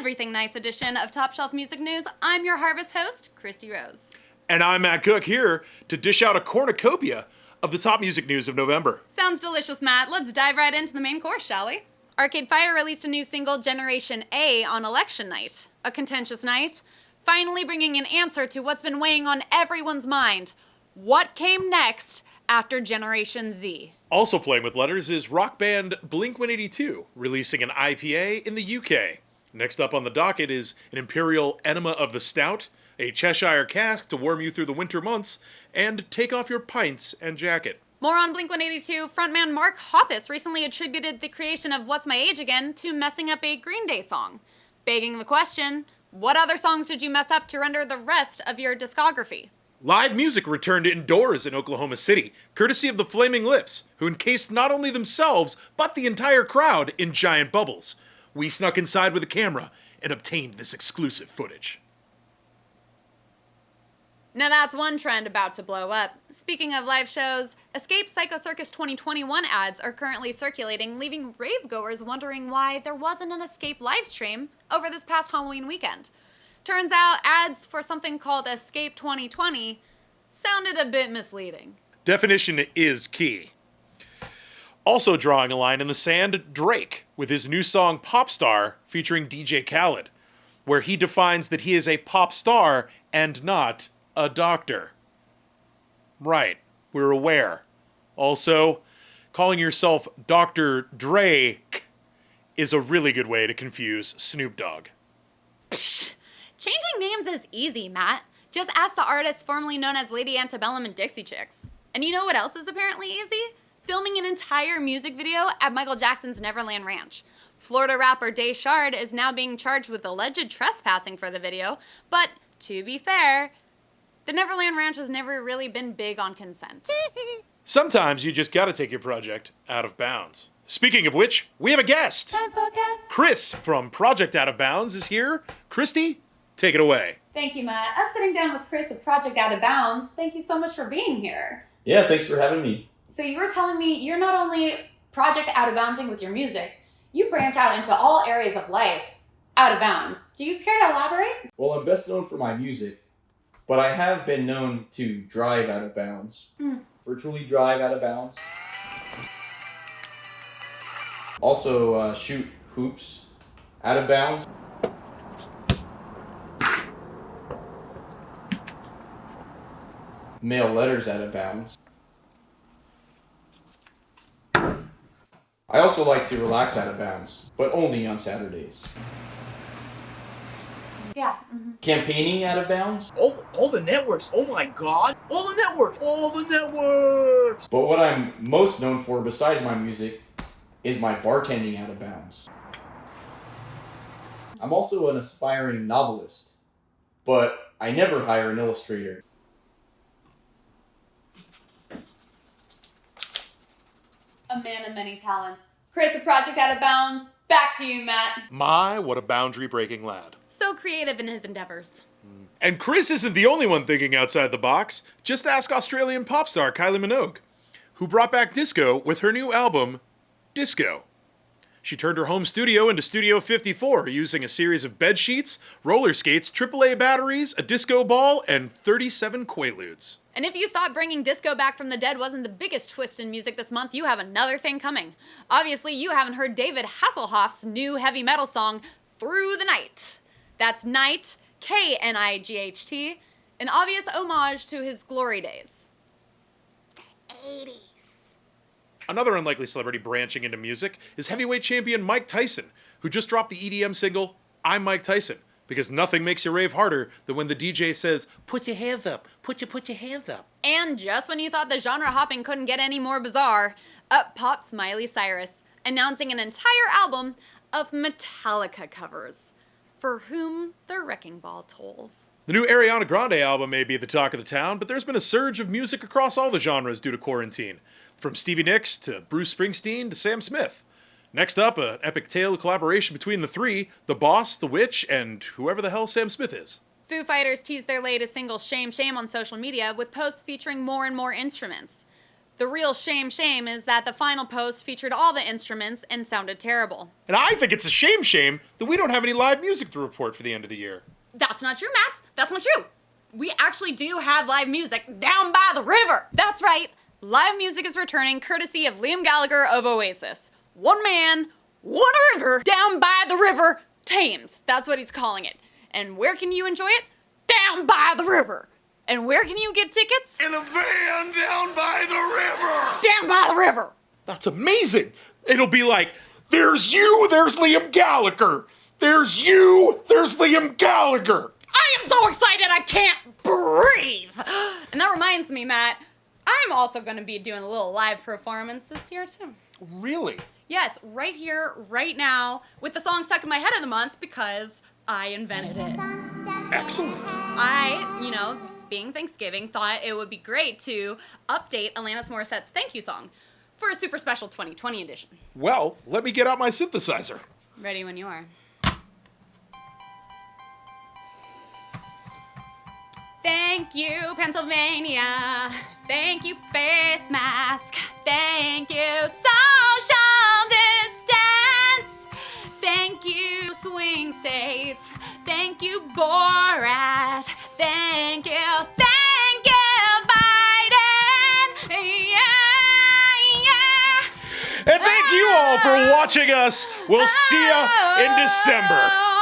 everything nice edition of Top Shelf Music News. I'm your Harvest host, Kristy Rose. And I'm Matt Cook, here to dish out a cornucopia of the top music news of November. Sounds delicious, Matt. Let's dive right into the main course, shall we? Arcade Fire released a new single, Generation A, on election night. A contentious night, finally bringing an answer to what's been weighing on everyone's mind. What came next after Generation Z? Also playing with letters is rock band Blink-182, releasing an IPA in the UK. Next up on the docket is an Imperial Enema of the Stout, a Cheshire cask to warm you through the winter months, and take off your pints and jacket. More on Blink-182, frontman Mark Hoppus recently attributed the creation of What's My Age Again to messing up a Green Day song. Begging the question, what other songs did you mess up to render the rest of your discography? Live music returned indoors in Oklahoma City, courtesy of the Flaming Lips, who encased not only themselves, but the entire crowd in giant bubbles. We snuck inside with a camera and obtained this exclusive footage. Now that's one trend about to blow up. Speaking of live shows, Escape Psycho Circus 2021 ads are currently circulating, leaving ravegoers wondering why there wasn't an Escape livestream over this past Halloween weekend. Turns out ads for something called Escape 2020 sounded a bit misleading. Definition is key. Also drawing a line in the sand, Drake, with his new song Pop Star featuring DJ Khaled, where he defines that he is a pop star and not a doctor. Right, we're aware. Also, calling yourself Dr. Drake is a really good way to confuse Snoop Dogg. Psh, changing names is easy, Matt. Just ask the artists formerly known as Lady Antebellum and Dixie Chicks. And you know what else is apparently easy? Filming an entire music video at Michael Jackson's Neverland Ranch. Florida rapper Daeshard is now being charged with alleged trespassing for the video, but to be fair, the Neverland Ranch has never really been big on consent. Sometimes you just gotta take your project out of bounds. Speaking of which, we have a guest. Time for guest. Kris from Project Out of Bounds is here. Kristy, take it away. Thank you, Matt. I'm sitting down with Kris of Project Out of Bounds. Thank you so much for being here. Yeah, thanks for having me. So you were telling me you're not only Project Out of Boundsing with your music, you branch out into all areas of life out of bounds. Do you care to elaborate? Well, I'm best known for my music, but I have been known to drive out of bounds. Virtually drive out of bounds. Also, shoot hoops out of bounds. Mail letters out of bounds. I also like to relax out of bounds, but only on Saturdays. Yeah. Campaigning out of bounds. All the networks, oh my god! All the networks! But what I'm most known for besides my music is my bartending out of bounds. I'm also an aspiring novelist, but I never hire an illustrator. A man of many talents. Kris of Project Out of Bounds, back to you, Matt. My, what a boundary-breaking lad. So creative in his endeavors. And Kris isn't the only one thinking outside the box. Just ask Australian pop star Kylie Minogue, who brought back disco with her new album, Disco. She turned her home studio into Studio 54 using a series of bed sheets, roller skates, AAA batteries, a disco ball, and 37 Quaaludes. And if you thought bringing disco back from the dead wasn't the biggest twist in music this month, you have another thing coming. Obviously, you haven't heard David Hasselhoff's new heavy metal song, Through the Night. That's Night, K-N-I-G-H-T, an obvious homage to his glory days. The 80s. Another unlikely celebrity branching into music is heavyweight champion Mike Tyson, who just dropped the EDM single, I'm Mike Tyson, because nothing makes you rave harder than when the DJ says, put your hands up, put your hands up. And just when you thought the genre hopping couldn't get any more bizarre, up pops Miley Cyrus, announcing an entire album of Metallica covers, for whom the wrecking ball tolls. The new Ariana Grande album may be the talk of the town, but there's been a surge of music across all the genres due to quarantine, from Stevie Nicks to Bruce Springsteen to Sam Smith. Next up, an epic tale of collaboration between the three, The Boss, The Witch, and whoever the hell Sam Smith is. Foo Fighters teased their latest single, Shame Shame, on social media with posts featuring more and more instruments. The real shame is that the final post featured all the instruments and sounded terrible. And I think it's a shame that we don't have any live music to report for the end of the year. That's not true, Matt. That's not true. We actually do have live music down by the river. That's right. Live music is returning courtesy of Liam Gallagher of Oasis. One man, one river, down by the river, Thames. That's what he's calling it. And where can you enjoy it? Down by the river. And where can you get tickets? In a van down by the river! Down by the river. That's amazing. It'll be like, there's you, there's Liam Gallagher. There's you, there's Liam Gallagher. I am so excited I can't breathe. And that reminds me, Matt, I'm also going to be doing a little live performance this year, too. Really? Yes, right here, right now, with the song stuck in my head of the month because I invented it. Excellent. I, being Thanksgiving, thought it would be great to update Alanis Morissette's thank you song for a super special 2020 edition. Well, let me get out my synthesizer. Ready when you are. Thank you, Pennsylvania. Thank you, face mask. Thank you, social distance. Thank you, swing states. Thank you, Borat. Thank you, Biden. Yeah. And thank you all for watching us. We'll see you in December.